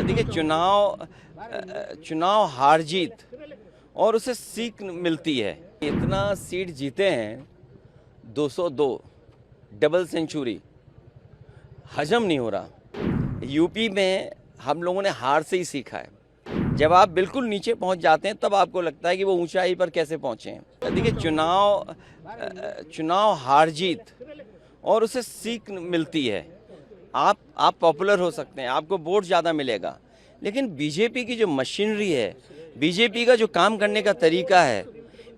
देखिए, चुनाव हार जीत और उसे सीख मिलती है। इतना सीट जीते हैं, 202 डबल सेंचुरी, हजम नहीं हो रहा। यूपी में हम लोगों ने हार से ही सीखा है। जब आप बिल्कुल नीचे पहुंच जाते हैं तब आपको लगता है कि वो ऊंचाई पर कैसे पहुंचे हैं। देखिए, चुनाव हार जीत और उसे सीख मिलती है। आप पॉपुलर हो सकते हैं, आपको वोट ज़्यादा मिलेगा, लेकिन बीजेपी की जो मशीनरी है, बीजेपी का जो काम करने का तरीका है,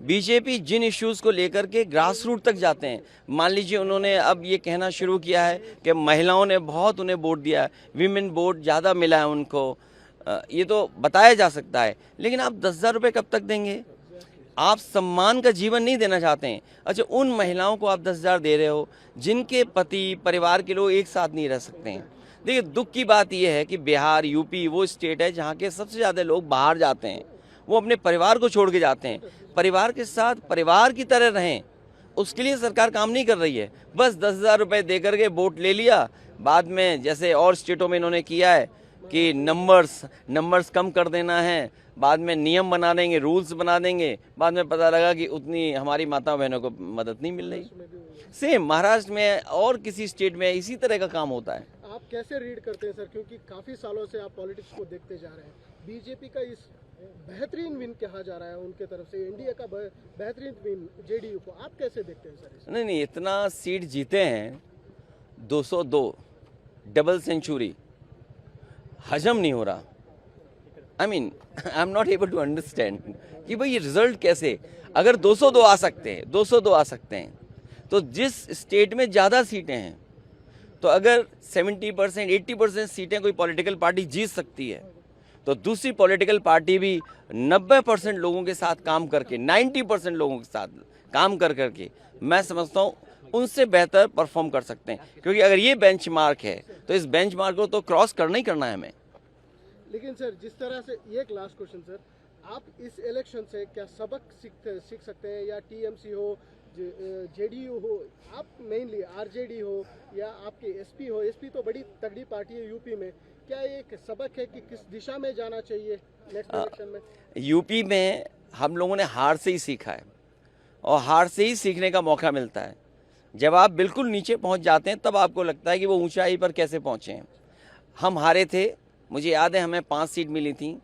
बीजेपी जिन इश्यूज़ को लेकर के ग्रास रूट तक जाते हैं। मान लीजिए, उन्होंने अब ये कहना शुरू किया है कि महिलाओं ने बहुत उन्हें वोट दिया है, वीमेन वोट ज़्यादा मिला है उनको। ये तो बताया जा सकता है, लेकिन आप 10,000 रुपये कब तक देंगे? आप सम्मान का जीवन नहीं देना चाहते हैं। अच्छा, उन महिलाओं को आप 10,000 दे रहे हो जिनके पति परिवार के लोग एक साथ नहीं रह सकते हैं। देखिए, दुख की बात यह है कि बिहार, यूपी वो स्टेट है जहाँ के सबसे ज़्यादा लोग बाहर जाते हैं, वो अपने परिवार को छोड़ के जाते हैं। परिवार के साथ परिवार की तरह रहें, उसके लिए सरकार काम नहीं कर रही है। बस 10,000 रुपये दे करके वोट ले लिया, बाद में जैसे और स्टेटों में इन्होंने किया है कि नंबर्स कम कर देना है, बाद में नियम बना देंगे, रूल्स बना देंगे, बाद में पता लगा कि उतनी हमारी माता बहनों को मदद नहीं मिल रही। सेम महाराष्ट्र में और किसी स्टेट में इसी तरह का काम होता है। आप कैसे रीड करते हैं सर, क्योंकि काफी सालों से आप पॉलिटिक्स को देखते जा रहे हैं, बीजेपी का इस बेहतरीन विन कहा जा रहा है उनके तरफ से, एनडीए का बेहतरीन विन जेडीयू को, आप कैसे देखते हैं सर? नहीं, इतना सीट जीते हैं, 202 डबल सेंचुरी, हजम नहीं हो रहा। I am not able to understand कि भाई ये रिजल्ट कैसे, अगर 202 आ सकते हैं तो जिस स्टेट में ज़्यादा सीटें हैं, तो अगर 70% 80% सीटें कोई पॉलिटिकल पार्टी जीत सकती है, तो दूसरी पॉलिटिकल पार्टी भी 90% लोगों के साथ काम करके, 90% लोगों के साथ काम करके मैं समझता हूँ उनसे बेहतर परफॉर्म कर सकते हैं। क्योंकि अगर ये बेंचमार्क है तो इस बेंचमार्क को तो क्रॉस करना ही करना है हमें। लेकिन सर, जिस तरह से, एक लास्ट क्वेश्चन सर, आप इस इलेक्शन से क्या सबक सीख सकते हैं, या टीएमसी हो, जेडीयू हो, आप मेनली आरजेडी हो, या आपके एसपी तो बड़ी तगड़ी पार्टी है यूपी में, क्या एक सबक है कि किस दिशा में जाना चाहिए नेक्स्ट इलेक्शन में? यूपी में हम लोगों ने हार से ही सीखा है, और हार से ही सीखने का मौका मिलता है। जब आप बिल्कुल नीचे पहुंच जाते हैं तब आपको लगता है कि वो ऊंचाई पर कैसे पहुंचे हैं। हम हारे थे, मुझे याद है, हमें 5 सीट मिली थी,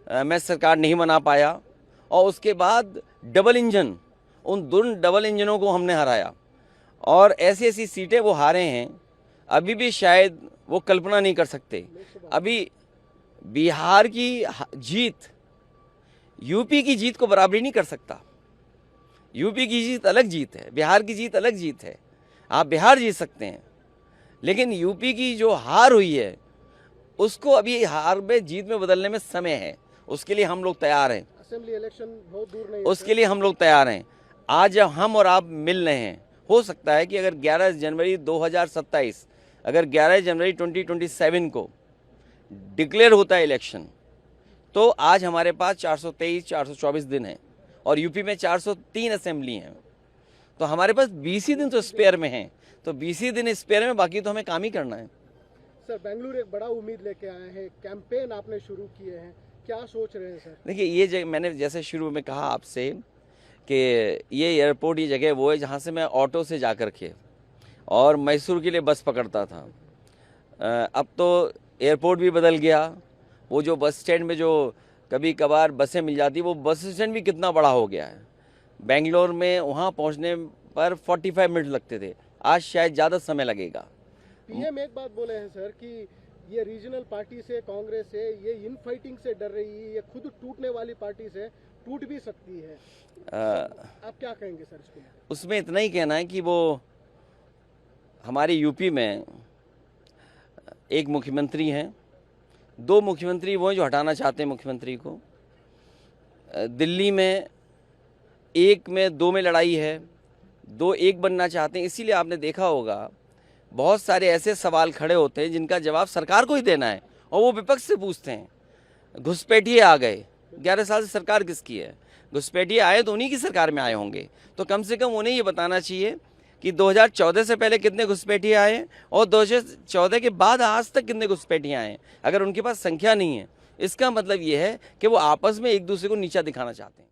मैं सरकार नहीं बना पाया, और उसके बाद डबल इंजन, उन दोनों डबल इंजनों को हमने हराया, और ऐसी ऐसी सीटें वो हारे हैं अभी भी शायद वो कल्पना नहीं कर सकते। अभी बिहार की जीत यूपी की जीत को बराबरी नहीं कर सकता। यूपी की जीत अलग जीत है, बिहार की जीत अलग जीत है। आप बिहार जीत सकते हैं, लेकिन यूपी की जो हार हुई है उसको अभी हार में जीत में बदलने में समय है। उसके लिए हम लोग तैयार हैं। असेंबली इलेक्शन बहुत दूर नहीं है, उसके लिए हम लोग तैयार हैं। आज जब हम और आप मिल रहे हैं, हो सकता है कि अगर 11 जनवरी 2027, अगर 11 जनवरी 2027 को डिक्लेयर होता है इलेक्शन, तो आज हमारे पास 424 दिन है, और यूपी में 403 असेंबली हैं, तो हमारे पास 20 ही दिन तो स्पेयर में हैं। तो 20 ही दिन स्पेयर में, बाकी तो हमें काम ही करना है। सर, बेंगलुरु एक बड़ा उम्मीद लेके आए हैं, कैंपेन आपने शुरू किए हैं, क्या सोच रहे हैं सर? देखिए, ये मैंने जैसे शुरू में कहा आपसे कि ये एयरपोर्ट, ये जगह वो है जहाँ से मैं ऑटो से जा कर के और मैसूर के लिए बस पकड़ता था। अब तो एयरपोर्ट भी बदल गया। वो जो बस स्टैंड में जो कभी कभार बसें मिल जाती, वो बस स्टैंड भी कितना बड़ा हो गया है। बेंगलोर में वहाँ पहुँचने पर 45 मिनट लगते थे, आज शायद ज़्यादा समय लगेगा। पीएम एक बात बोले हैं सर कि ये रीजनल पार्टी से, कांग्रेस से, ये इन फाइटिंग से डर रही है, ये खुद टूटने वाली पार्टी से टूट भी सकती है। आप क्या कहेंगे सर इसको? उसमें इतना ही कहना है कि वो हमारे यूपी में एक मुख्यमंत्री हैं, 2 मुख्यमंत्री वो हैं जो हटाना चाहते हैं मुख्यमंत्री को। दिल्ली में 1 में 2 में लड़ाई है, 2 1 बनना चाहते हैं। इसीलिए आपने देखा होगा बहुत सारे ऐसे सवाल खड़े होते हैं जिनका जवाब सरकार को ही देना है, और वो विपक्ष से पूछते हैं। घुसपैठिए आ गए, 11 साल से सरकार किसकी है? घुसपैठिए आए तो उन्हीं की सरकार में आए होंगे, तो कम से कम उन्हें ये बताना चाहिए कि 2014 से पहले कितने घुसपैठिए आए हैं और 2014 के बाद आज तक कितने घुसपैठिए आए हैं। अगर उनके पास संख्या नहीं है, इसका मतलब ये है कि वो आपस में एक दूसरे को नीचा दिखाना चाहते हैं।